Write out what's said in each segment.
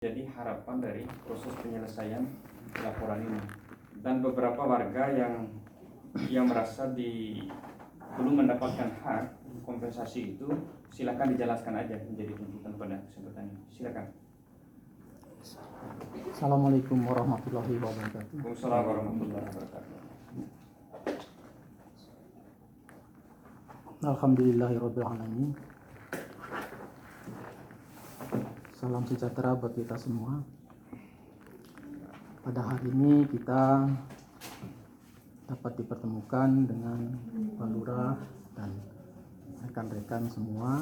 Jadi harapan dari proses penyelesaian laporan ini, dan beberapa warga yang merasa belum mendapatkan hak kompensasi itu, silakan dijelaskan aja menjadi tuntutan pada kesempatan ini. Silakan. Assalamualaikum warahmatullahi wabarakatuh. Waalaikumsalam warahmatullahi wabarakatuh. Alhamdulillahirabbil alamin. Salam sejahtera buat kita semua. Pada hari ini kita dapat dipertemukan dengan Pak Lurah dan rekan-rekan semua.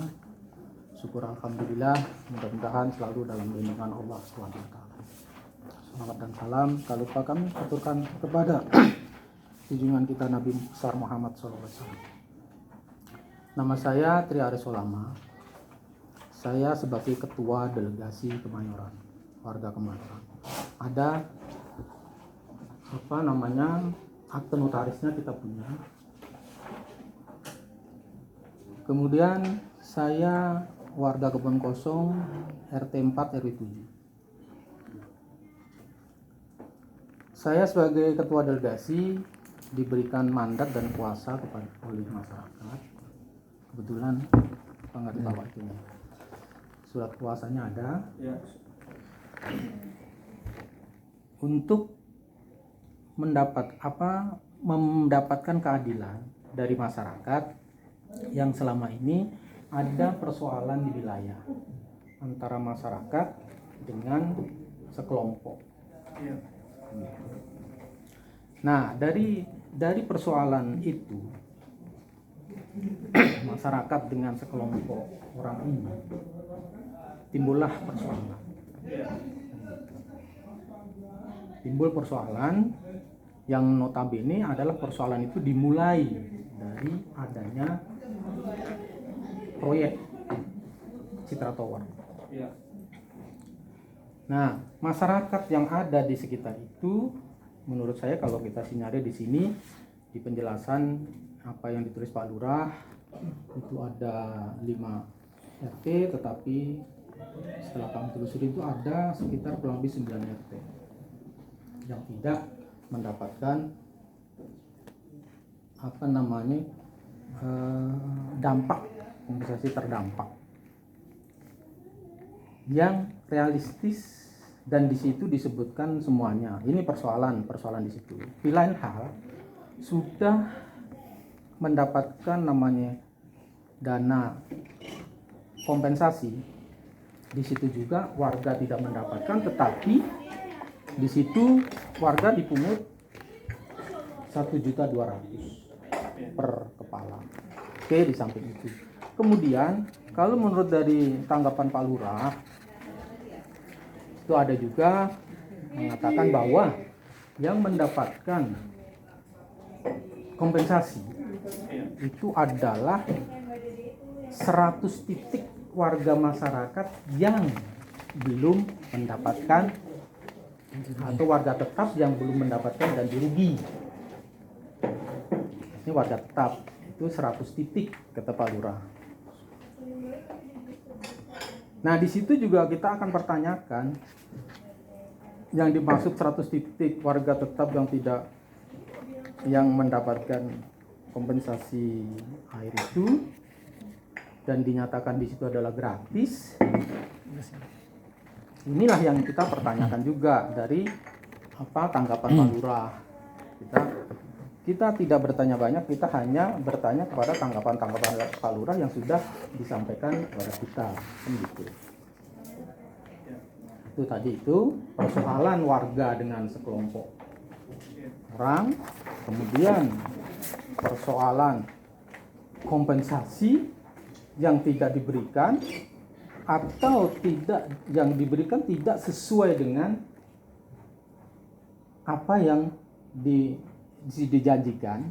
Syukur alhamdulillah, mudah-mudahan selalu dalam lindungan Allah SWT. Salawat dan salam tak lupa kami aturkan kepada junjungan kita Nabi besar Muhammad SAW. Nama saya Tri Aris Ulama. Saya sebagai ketua delegasi Kemayoran, warga Kemayoran. Ada akte notarisnya kita punya. Kemudian saya warga Kebon Kosong RT 4 RW 7. Saya sebagai ketua delegasi diberikan mandat dan kuasa oleh masyarakat. Kebetulan nggak dibawa itu nih. Surat kuasanya ada ya. Untuk mendapatkan keadilan dari masyarakat yang selama ini ada persoalan di wilayah antara masyarakat dengan sekelompok. Nah, dari persoalan itu masyarakat dengan sekelompok orang ini timbul persoalan yang notabene adalah persoalan itu dimulai dari adanya proyek Citra Tower. Nah, masyarakat yang ada di sekitar itu, menurut saya kalau kita sinyalnya di sini di penjelasan apa yang ditulis Pak Lurah itu ada 5 RT, tetapi setelah kami telusuri itu ada sekitar kurang lebih 9 RT yang tidak mendapatkan dampak kompensasi terdampak yang realistis, dan di situ disebutkan semuanya. Ini persoalan di situ. Di lain hal sudah mendapatkan dana kompensasi. Di situ juga warga tidak mendapatkan, tetapi di situ warga dipungut 1.200.000 per kepala. Oke, di samping itu. Kemudian kalau menurut dari tanggapan Pak Lurah itu ada juga mengatakan bahwa yang mendapatkan kompensasi itu adalah 100 titik warga masyarakat yang belum mendapatkan, atau warga tetap yang belum mendapatkan ganti rugi. Ini warga tetap itu 100 titik kata Pak Lurah. Nah, di situ juga kita akan pertanyakan yang dimaksud 100 titik warga tetap yang mendapatkan kompensasi air itu dan dinyatakan di situ adalah gratis. Inilah yang kita pertanyakan juga dari tanggapan Pak Lurah. Kita tidak bertanya banyak, kita hanya bertanya kepada tanggapan Pak Lurah yang sudah disampaikan kepada kita. Gitu. Itu tadi itu persoalan warga dengan sekelompok orang, kemudian persoalan kompensasi yang tidak diberikan atau yang diberikan tidak sesuai dengan apa yang dijanjikan,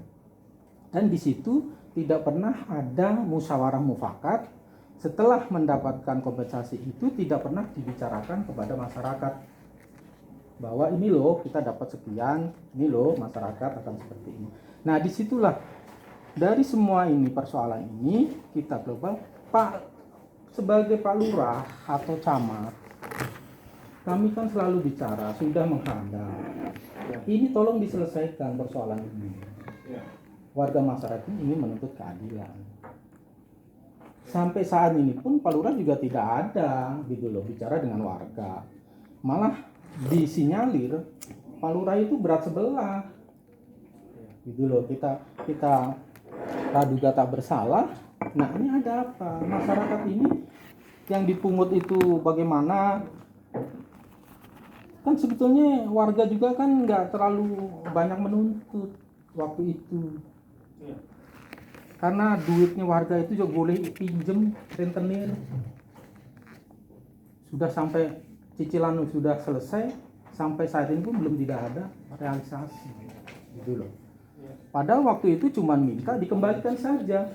dan di situ tidak pernah ada musyawarah mufakat. Setelah mendapatkan kompensasi itu tidak pernah dibicarakan kepada masyarakat bahwa ini loh kita dapat sekian, ini loh masyarakat akan seperti ini. Nah, disitulah dari semua ini persoalan ini kita global sebagai Pak Lurah atau camat kami kan selalu bicara, sudah menghadap. Ya. Ini tolong diselesaikan persoalan ini. Ya. Warga masyarakat ini menuntut keadilan. Sampai saat ini pun Pak Lurah juga tidak ada gitu loh bicara dengan warga. Malah disinyalir Pak Lurah itu berat sebelah. Gitu loh, kita praduga tak bersalah. Nah, ini ada apa? Masyarakat ini yang dipungut itu bagaimana? Kan sebetulnya warga juga kan nggak terlalu banyak menuntut waktu itu. Ya. Karena duitnya warga itu juga boleh pinjem rentenir. Sudah sampai cicilan sudah selesai, sampai saat ini pun belum tidak ada realisasi. Gitu loh. Padahal waktu itu cuma minta dikembalikan saja.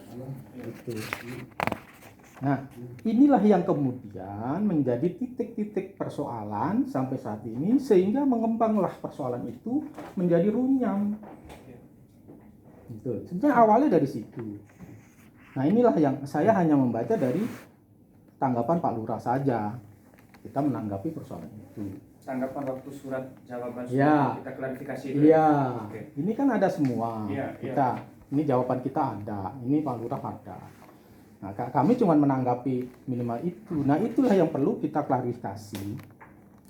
Gitu. Nah, inilah yang kemudian menjadi titik-titik persoalan sampai saat ini, sehingga mengembanglah persoalan itu menjadi runyam. Gitu. Sebenarnya awalnya dari situ. Nah, inilah yang saya hanya membaca dari tanggapan Pak Lurah saja. Kita menanggapi persoalan itu. Tanggapan waktu surat jawaban Ya. kita klarifikasi itu. Iya. Oke. Ini kan ada semua. Iya, Kita ini jawaban kita ada, ini Pak Lurah ada. Nah, kami cuma menanggapi minimal itu. Nah, itulah yang perlu kita klarifikasi.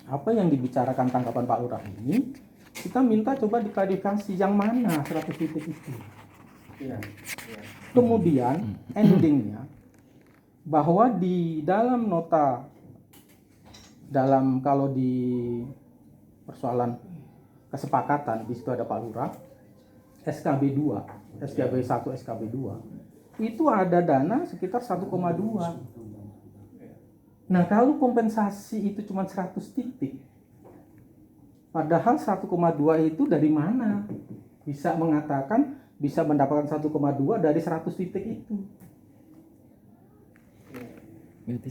Apa yang dibicarakan tanggapan Pak Lurah ini, kita minta coba diklarifikasi yang mana 100 titik itu. Iya. Iya. Kemudian endingnya bahwa di dalam nota, dalam kalau di persoalan kesepakatan di situ ada Pak Lurah, SKB 2, SKB 1, SKB 2 itu ada dana sekitar 1,2. Nah, kalau kompensasi itu cuma 100 titik, padahal 1,2 itu dari mana bisa mengatakan bisa mendapatkan 1,2 dari 100 titik itu?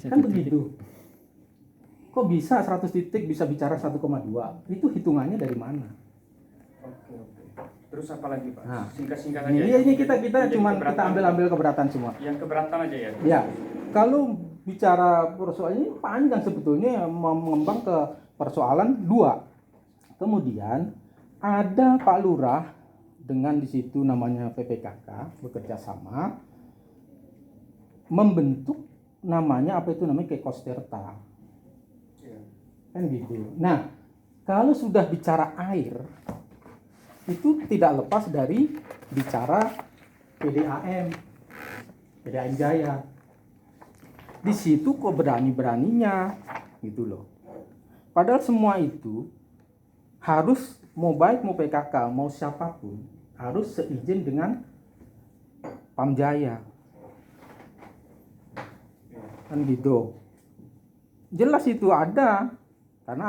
Kan begitu. Kok bisa 100 titik bisa bicara 1,2? Itu hitungannya dari mana? Oke. Terus apa lagi, Pak? Nah, Singkat-singkat aja. ini kita Jadi cuma keberatan. kita ambil keberatan semua. Yang keberatan aja ya. Ya, kalau bicara persoalan ini panjang sebetulnya, mengembang ke persoalan 2. Kemudian ada Pak Lurah dengan di situ namanya PPKK bekerja sama membentuk namanya apa itu namanya Kekosterta. Iya. Kan gitu. Nah, kalau sudah bicara air itu tidak lepas dari bicara PDAM Jaya. Di situ kok berani-beraninya gitu loh. Padahal semua itu harus mau baik mau PKK mau siapapun harus seizin dengan Pamjaya. Kan gitu. Jelas itu ada, karena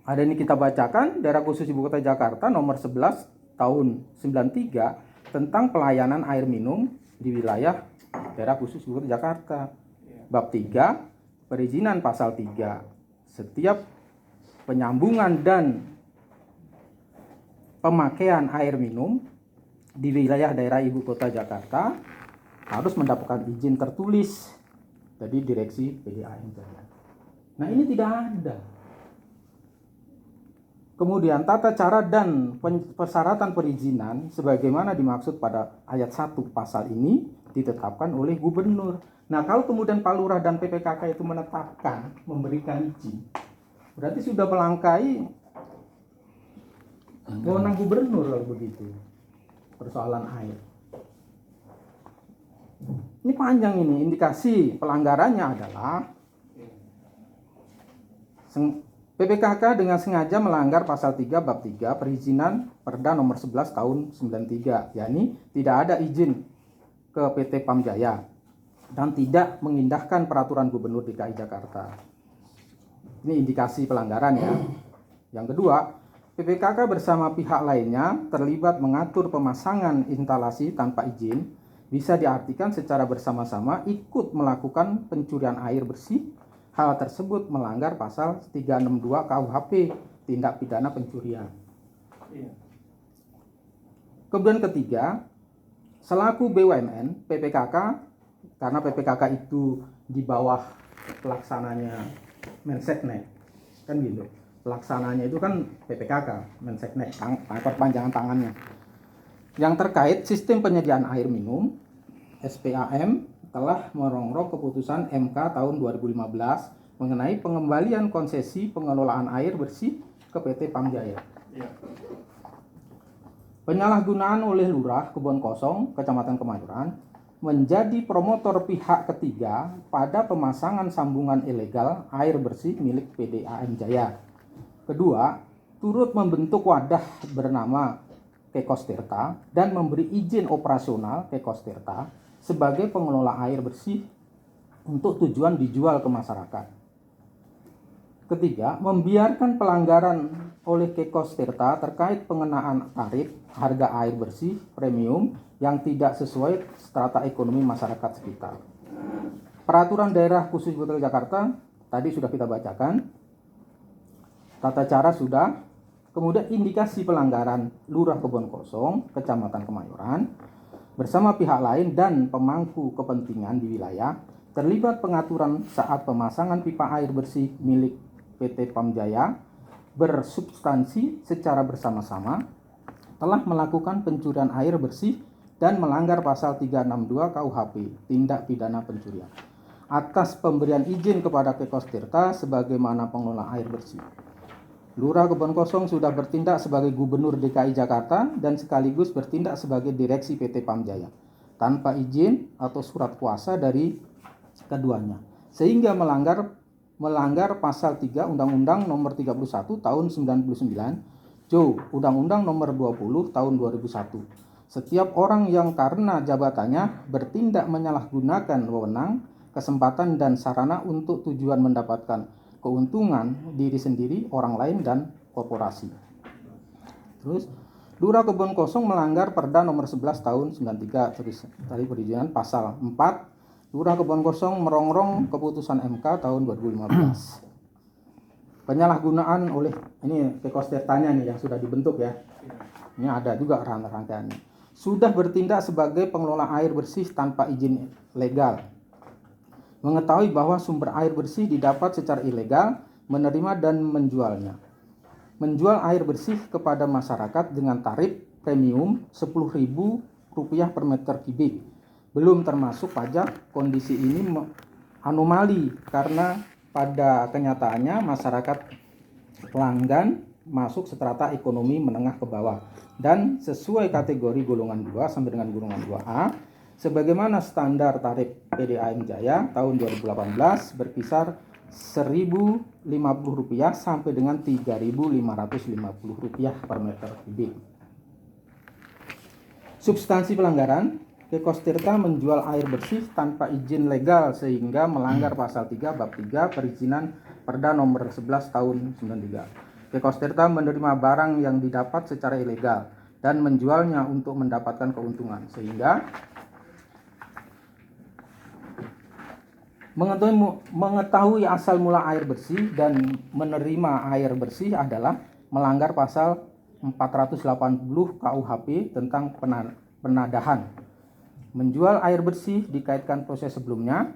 ada ini kita bacakan Daerah Khusus Ibu Kota Jakarta nomor 11 tahun 93 tentang pelayanan air minum di wilayah Daerah Khusus Ibu Kota Jakarta. Bab 3 perizinan pasal 3. Setiap penyambungan dan pemakaian air minum di wilayah daerah Ibu Kota Jakarta harus mendapatkan izin tertulis dari Direksi PDAM. Nah, ini tidak ada. Kemudian tata cara dan persyaratan perizinan sebagaimana dimaksud pada ayat 1 pasal ini ditetapkan oleh gubernur. Nah, kalau kemudian Pak Lurah dan PPKK itu menetapkan memberikan izin, berarti sudah melangkai wewenang gubernur kalau begitu. Persoalan air. Ini panjang ini, indikasi pelanggarannya adalah PPKK dengan sengaja melanggar pasal 3 bab 3 perizinan Perda nomor 11 tahun 93, yakni tidak ada izin ke PT Pamjaya dan tidak mengindahkan peraturan Gubernur DKI Jakarta. Ini indikasi pelanggaran ya. Yang kedua, PPKK bersama pihak lainnya terlibat mengatur pemasangan instalasi tanpa izin, bisa diartikan secara bersama-sama ikut melakukan pencurian air bersih. Hal tersebut melanggar pasal 362 KUHP, tindak pidana pencurian. Kemudian ketiga, selaku BUMN, PPKK, karena PPKK itu di bawah pelaksananya Menseknek kan gitu. Pelaksananya itu kan PPKK, Menseknek, perpanjangan tangannya. Yang terkait sistem penyediaan air minum, SPAM telah merongrong keputusan MK tahun 2015 mengenai pengembalian konsesi pengelolaan air bersih ke PT Pamjaya. Ya. Penyalahgunaan oleh Lurah Kebon Kosong, Kecamatan Kemayoran, menjadi promotor pihak ketiga pada pemasangan sambungan ilegal air bersih milik PDAM Jaya. Kedua, turut membentuk wadah bernama Kekos Tirta dan memberi izin operasional Kekos Tirta sebagai pengelola air bersih untuk tujuan dijual ke masyarakat. Ketiga, membiarkan pelanggaran oleh Kekos Tirta terkait pengenaan tarif harga air bersih premium yang tidak sesuai strata ekonomi masyarakat sekitar. Peraturan Daerah Khusus Ibu Kota Jakarta tadi sudah kita bacakan. Tata cara sudah, kemudian indikasi pelanggaran Lurah Kebon Kosong, Kecamatan Kemayoran, bersama pihak lain dan pemangku kepentingan di wilayah terlibat pengaturan saat pemasangan pipa air bersih milik PT Pamjaya bersubstansi secara bersama-sama telah melakukan pencurian air bersih dan melanggar pasal 362 KUHP, tindak pidana pencurian, atas pemberian izin kepada Kekos Tirta sebagaimana pengelola air bersih. Lurah Kebon Kosong sudah bertindak sebagai Gubernur DKI Jakarta dan sekaligus bertindak sebagai direksi PT Pamjaya tanpa izin atau surat kuasa dari keduanya, sehingga melanggar pasal 3 Undang-Undang Nomor 31 Tahun 99, Undang-Undang Nomor 20 Tahun 2001. Setiap orang yang karena jabatannya bertindak menyalahgunakan wewenang, kesempatan dan sarana untuk tujuan mendapatkan keuntungan diri sendiri, orang lain, dan korporasi. Terus, Lurah Kebon Kosong melanggar Perda Nomor 11 Tahun 93 tadi perizinan pasal 4. Lurah Kebon Kosong merongrong keputusan MK tahun 2015. Penyalahgunaan oleh ini Kekos Tirtanya nih yang sudah dibentuk ya. Ini ada juga rangkaiannya. Sudah bertindak sebagai pengelola air bersih tanpa izin legal. Mengetahui bahwa sumber air bersih didapat secara ilegal, menerima dan menjualnya. Menjual air bersih kepada masyarakat dengan tarif premium Rp10.000 per meter kubik. Belum termasuk pajak. Kondisi ini anomali karena pada kenyataannya masyarakat pelanggan masuk strata ekonomi menengah ke bawah dan sesuai kategori golongan 2 sampai dengan golongan 2A. Sebagaimana standar tarif PDAM Jaya tahun 2018 berkisar Rp1.050 sampai dengan Rp3.550 per meter kubik. Substansi pelanggaran, Kekos Tirta menjual air bersih tanpa izin legal sehingga melanggar pasal 3 bab 3 perizinan Perda Nomor 11 Tahun 93. Kekos Tirta menerima barang yang didapat secara ilegal dan menjualnya untuk mendapatkan keuntungan sehingga mengetahui asal mula air bersih dan menerima air bersih adalah melanggar pasal 480 KUHP tentang penadahan. Menjual air bersih dikaitkan proses sebelumnya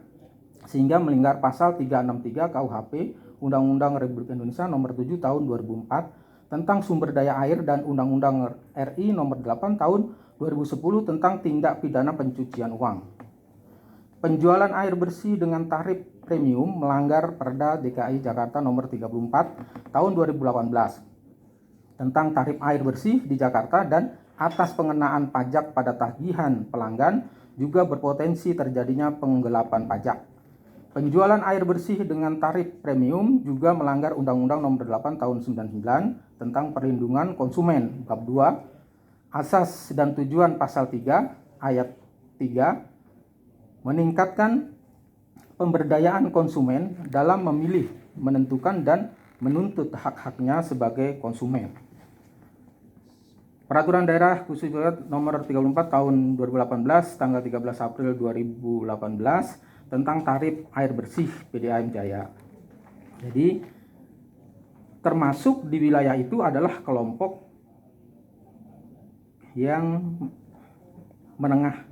sehingga melanggar pasal 363 KUHP Undang-Undang Republik Indonesia Nomor 7 Tahun 2004 tentang sumber daya air dan Undang-Undang RI Nomor 8 Tahun 2010 tentang tindak pidana pencucian uang. Penjualan air bersih dengan tarif premium melanggar Perda DKI Jakarta Nomor 34 Tahun 2018 tentang tarif air bersih di Jakarta dan atas pengenaan pajak pada tagihan pelanggan juga berpotensi terjadinya penggelapan pajak. Penjualan air bersih dengan tarif premium juga melanggar Undang-Undang Nomor 8 Tahun 99 tentang perlindungan konsumen bab 2 asas dan tujuan pasal 3 ayat 3 meningkatkan pemberdayaan konsumen dalam memilih, menentukan dan menuntut hak-haknya sebagai konsumen. Peraturan Daerah Khusus Nomor 34 Tahun 2018 tanggal 13 April 2018 tentang tarif air bersih PDAM Jaya. Jadi termasuk di wilayah itu adalah kelompok yang menengah.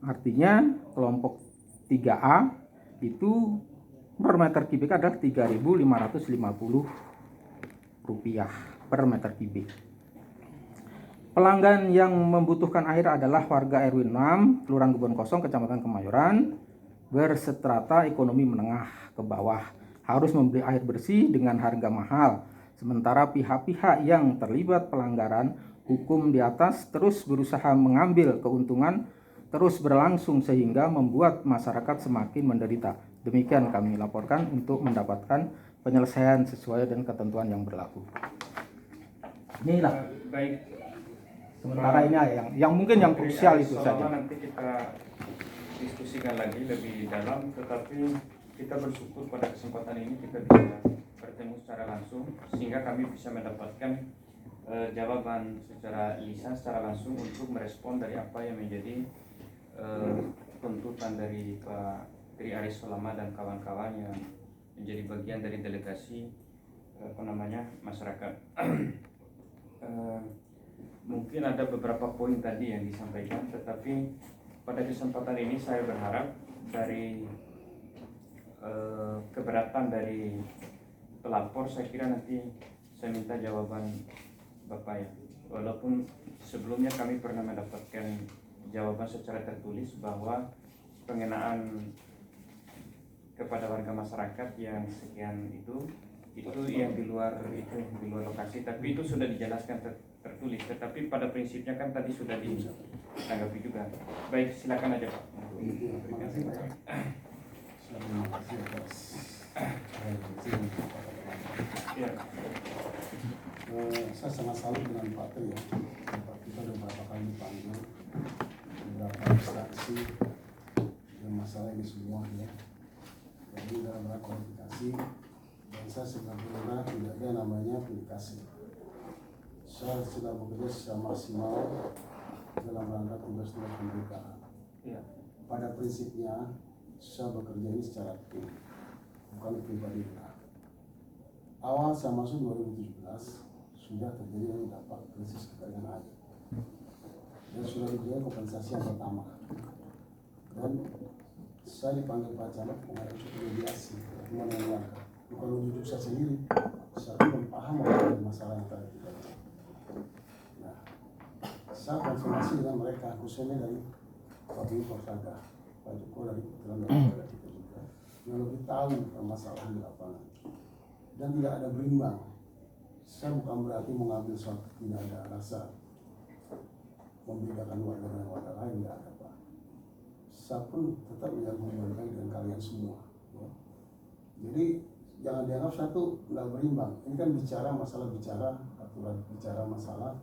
Artinya kelompok 3A itu per meter kubik adalah Rp3.550 per meter kubik. Pelanggan yang membutuhkan air adalah warga RW 6, Kelurahan Kebon Kosong, Kecamatan Kemayoran, berstrata ekonomi menengah ke bawah, harus membeli air bersih dengan harga mahal. Sementara pihak-pihak yang terlibat pelanggaran hukum di atas terus berusaha mengambil keuntungan terus berlangsung sehingga membuat masyarakat semakin menderita. Demikian kami laporkan untuk mendapatkan penyelesaian sesuai dengan ketentuan yang berlaku. Inilah. Baik. Sementara ini yang mungkin yang krusial itu saja. Nanti kita diskusikan lagi lebih dalam, tetapi kita bersyukur pada kesempatan ini kita bisa bertemu secara langsung sehingga kami bisa mendapatkan jawaban secara lisan, secara langsung untuk merespon dari apa yang menjadi tuntutan dari Pak Tri Aris Solama dan kawan-kawan yang menjadi bagian dari delegasi masyarakat. Mungkin ada beberapa poin tadi yang disampaikan, tetapi pada kesempatan ini saya berharap dari keberatan dari pelapor, saya kira nanti saya minta jawaban Bapak ya. Walaupun sebelumnya kami pernah mendapatkan jawaban secara tertulis bahwa pengenaan kepada warga masyarakat yang sekian itu yang di luar lokasi, tapi itu sudah dijelaskan tertulis, tetapi pada prinsipnya kan tadi sudah ditanggapi juga. Baik, silakan aja Pak. Terima kasih atas Ya. Saya sangat salut dengan Pak Tri ya. Kita sudah beberapa kali dipanggil, beberapa instansi dengan masalah ini semua ya. Jadi dalam rangka kualifikasi, dan saya sebenarnya tidak ada namanya aplikasi. Saya sudah bekerja secara maksimal dalam rangka tugas-tugas pemerintahan. Ya. Pada prinsipnya saya bekerja ini secara tim, bukan pribadi. Awal saya masuk 2017 sudah terjadi yang dampak krisis kekeringan air dan sudah diberikan kompensasi yang pertama, dan saya dipanggil Pak Camat mengenai mediasi mengenai warga. Bukan menunjuk saya sendiri, saya pun paham mengenai masalah yang tadi. Nah, saya konfirmasi dengan mereka, khususnya dari Pak Budi Forsada, Pak Joko dari Kementerian Lembaga kita juga, yang lebih tahu permasalahan di lapangan dan tidak ada berimbang. Saya bukan berarti mengambil suatu, tidak ada rasa membedakan warga dengan warga lain, tidak ada Pak. Saya pun tetap menjaga hubungan dengan kalian semua. Ya. Jadi jangan dianggap satu tidak berimbang. Ini kan bicara masalah, bicara aturan, bicara masalah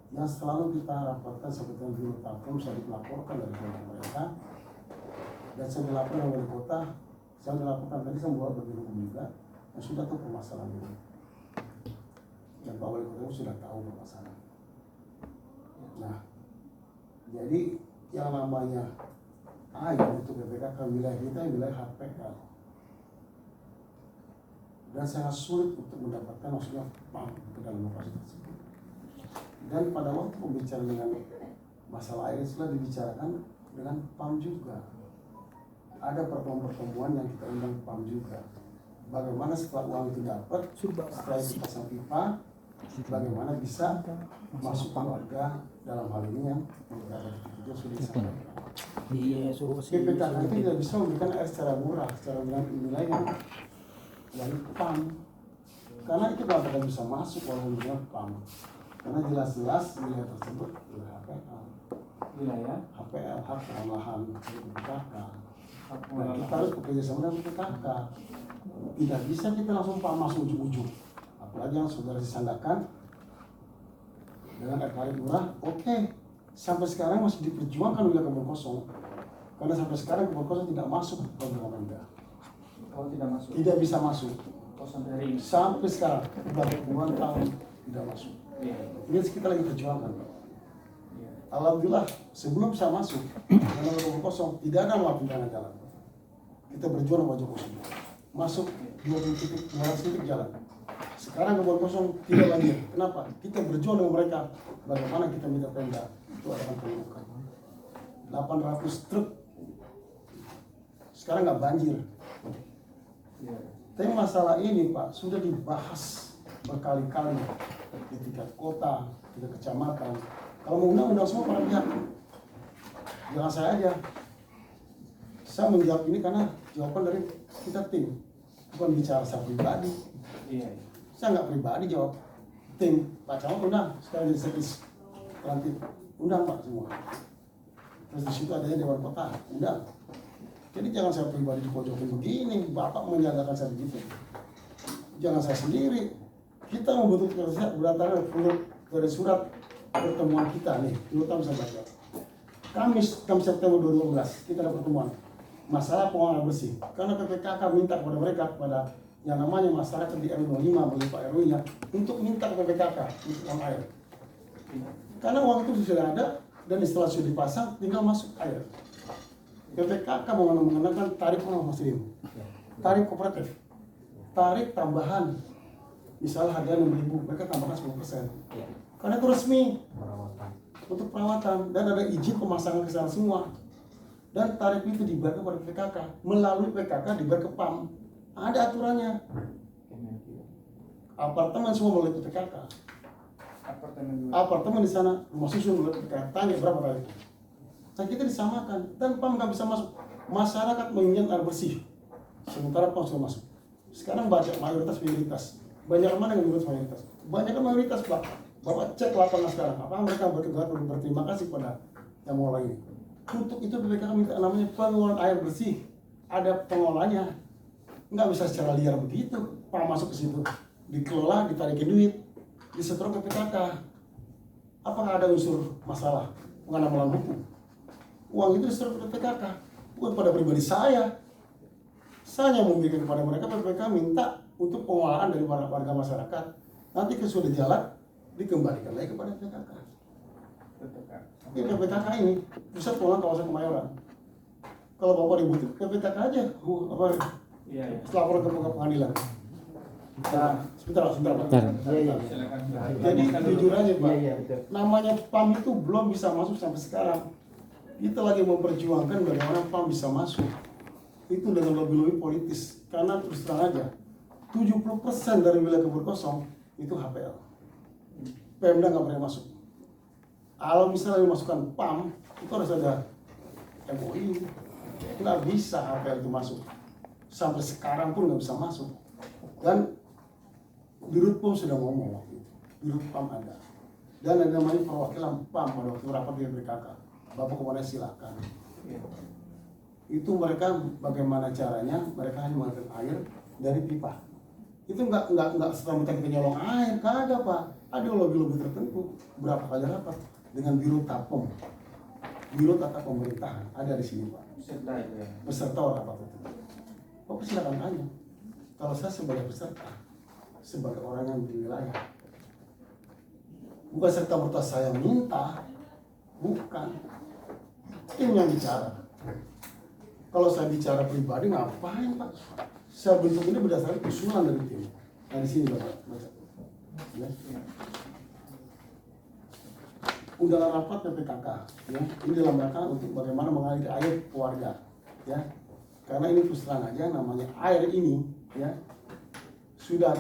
yang selalu kita rapatkan seperti yang dulu tahun saya dilaporkan dari mereka, dan saya dilaporkan dari kota, saya dilaporkan tadi saya membawa bagi hukum juga, dan sudah tahu permasalahan ini. Dan Pak Wali Kota sudah tahu permasalahan. Nah, jadi yang namanya air untuk BPKK wilayah kita wilayah HPL, dan sangat sulit untuk mendapatkan maksudnya PAM ke dalam lokasi tersebut. Dan pada waktu pembicaraan dengan masalah air setelah dibicarakan dengan PAM juga. Ada pertemuan-pertemuan yang kita undang PAM juga. Bagaimana setelah uang itu dapat, setelah itu pasang pipa, bagaimana bisa masuk keluarga dalam hal ini yang beberapa titik sudah disampaikan. BPKK itu tidak bisa memberikan air secara murah, secara dengan nilai yang dari PAM, karena itu tidak akan bisa masuk walaupun dengan PAM, karena jelas-jelas wilayah tersebut wilayah HPL, Wilayah HPL, hak lahan BPKK. Dan kita harus bekerja sama dengan BPKK. Tidak bisa kita langsung PAM masuk ujung-ujung, apalagi yang saudara disandarkan dengan air murah. Oke, sampai sekarang masih diperjuangkan wilayah Kebon Kosong, karena sampai sekarang Kebon Kosong tidak masuk ke program Pemda. kalau tidak masuk. Tidak bisa masuk. Oh, sampai hari ini. Sampai sekarang sudah puluhan tahun tidak masuk. Iya. Ini kita lagi perjuangkan. Iya. Alhamdulillah sebelum saya masuk dalam Kebon Kosong tidak ada pindahan jalan. Kita berjuang sama Joko semua. Masuk 20 titik, 200 titik jalan. Sekarang Kebon Kosong tidak lagi. Kenapa? Kita berjuang dengan mereka. Bagaimana kita minta Pemda itu akan terbuka. 800 truk. Sekarang nggak banjir. Iya. Tapi masalah ini Pak sudah dibahas berkali-kali di tingkat kota, tingkat kecamatan. Kalau mau undang semua para pihak. Jangan saya aja. Saya menjawab ini karena jawaban dari kita tim, bukan bicara saya pribadi. Iya. Saya nggak pribadi jawab, tim Pak Camat undang sekali jadi sekretaris pelantik, undang Pak semua. Terus di situ adanya Dewan Kota, undang. Jadi jangan saya pribadi dipojokin begini, Bapak menyatakan saya begitu. Jangan saya sendiri. Kita membutuhkan berdasarkan dari surat pertemuan kita nih, terutama saya baca. Kamis 6 September 2012 kita ada pertemuan masalah pengelolaan bersih. Karena PPKK minta kepada mereka, kepada yang namanya masyarakat di RW 05 bagi Pak RW-nya untuk minta ke PPKK untuk uang air. Karena uang itu sudah ada dan instalasi sudah dipasang, tinggal masuk air. PPKK mengenakan tarif muslim, tarif kooperatif, tarif tambahan. Misalnya harga 6.000, mereka tambahkan 10%. Karena itu resmi untuk perawatan dan ada izin pemasangan ke sana semua. Dan tarif itu dibayar kepada PKK, melalui PKK dibayar ke PAM. Ada aturannya. Apartemen semua melalui PKK. Apartemen di sana, rumah susun melalui PKK. Tanya berapa tarif? Dan kita disamakan dan PAM nggak bisa masuk. Masyarakat menginginkan air bersih, sementara PAM sudah masuk. Sekarang baca mayoritas minoritas. Banyak mana yang mayoritas? Banyak mayoritas Pak. Bapak cek lapangan sekarang. Apakah mereka berterima kasih pada yang mulai ini? Untuk itu PPKK minta namanya pengelolaan air bersih. Ada pengelolanya. Nggak bisa secara liar begitu. PAM masuk ke situ, dikelola, ditarikin duit, disetor ke PPKK. Apakah ada unsur masalah mengenai melawan hukum? Uang itu disetor ke PPKK, bukan pada pribadi saya. Saya yang memberikan kepada mereka, PPKK minta untuk pengelolaan dari warga masyarakat. Nanti sudah jalan, dikembalikan lagi kepada PPKK. Tapi PPKK ini pusat pengelolaan kawasan Kemayoran. Kalau Bapak ribut, PPKK aja. Iya. Laporan ke pengadilan. Nah, sebentar Pak. Jadi jujur aja Pak, namanya PAM itu belum bisa masuk sampai sekarang. Kita lagi memperjuangkan bagaimana PAM bisa masuk. Itu dengan lobby-lobby politis. Karena terus terang aja, 70% dari wilayah kebun kosong itu HPL. Pemda nggak boleh masuk. Kalau misalnya dimasukkan PAM, itu harus ada MOI. Nggak bisa HPL itu masuk. Sampai sekarang pun nggak bisa masuk. Dan Dirut PAM sudah ngomong waktu itu. Dirut PAM ada. Dan ada namanya perwakilan PAM pada waktu rapat di PKK. Bapak kemana silakan. Itu mereka bagaimana caranya? Mereka hanya mengambil air dari pipa. Itu nggak setelah kita nyolong air, kagak Pak. Ada lobby-lobby tertentu. Berapa kali rapat dengan Biro Tapom, Biro Tata Pemerintahan ada di sini Pak. Peserta rapat itu. Bapak silakan tanya. Kalau saya sebagai peserta, sebagai orang yang di wilayah, bukan serta merta saya minta, bukan. Tim yang bicara. Kalau saya bicara pribadi ngapain Pak? Saya bentuk ini berdasarkan usulan dari tim. Nah di sini Bapak baca. Ya. Undangan rapat PPKK, ya. Ini dalam rangka untuk bagaimana mengalir air ke warga, ya. Karena ini terus terang aja namanya air ini, ya, sudah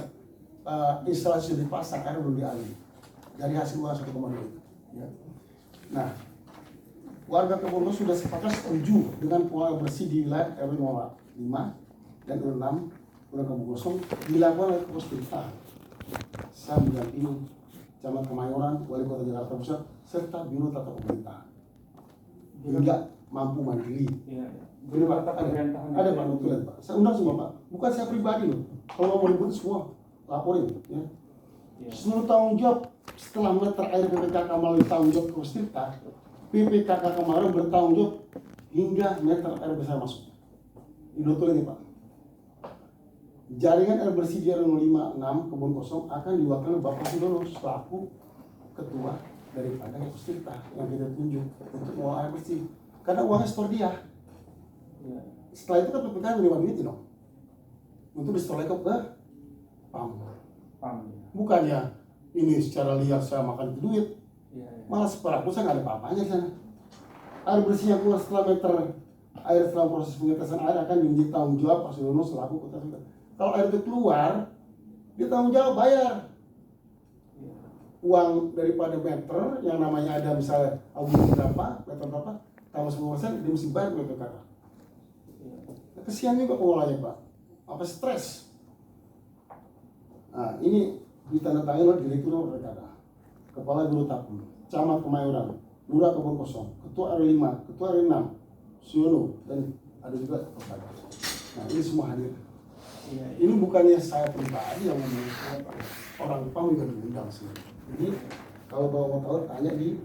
instalasi sudah dipasang, air belum dialiri dari hasil uang 1,2 itu, ya. Nah, warga Kebun sudah sepakat setuju dengan pengelolaan bersih di wilayah RW 05 dan RW 6 Kebun Kosong dilakukan oleh Kepala Desa. Saya mendampingi Camat Kemayoran, Wali Kota Jakarta Pusat, serta Biro Tata Pemerintahan hingga mampu mandiri. Ini Pak, ada Pak, betul Pak. Saya undang semua Pak, bukan saya pribadi loh. Kalau mau ribut semua laporin, ya. Seluruh tanggung jawab setelah meter air PPKK melalui tanggung jawab Kepala PPKK kemarin bertanggung jawab hingga meter air besar masuk. Ini betul ini Pak. Jaringan air bersih di RW 06 Kebun Kosong akan diwakilkan Bapak Sudono selaku ketua daripada peserta yang kita tunjuk untuk mengolah air bersih. Karena uangnya setor dia. Setelah itu kan PPKK menerima duit dong. Untuk disetorkan ke PAM. Bukannya ini secara liar saya makan itu duit. Malah separuh saya nggak ada apa-apanya di sana. Air bersih yang keluar setelah meter air dalam proses pengetesan air akan diminta tanggung jawab Pak Sudono selaku kota Sudah. Kalau air itu keluar, dia tanggung jawab bayar uang daripada meter yang namanya ada misalnya abu berapa, meter berapa, tambah 10%, dia mesti bayar meter kata. Kesian juga pengolahnya Pak, apa stres. Nah ini ditandatangani oleh Direktur Rekada, Kepala Biro Tapul, Camat Kemayoran, Lurah Kebun Kosong, Ketua RW 5, Ketua RW 6, Suyono, dan ada juga Kepala. Nah ini semua hadir. Ini bukannya saya pribadi yang ngomong, orang Jepang juga diundang sih. Jadi kalau bawa mau tahu tanya di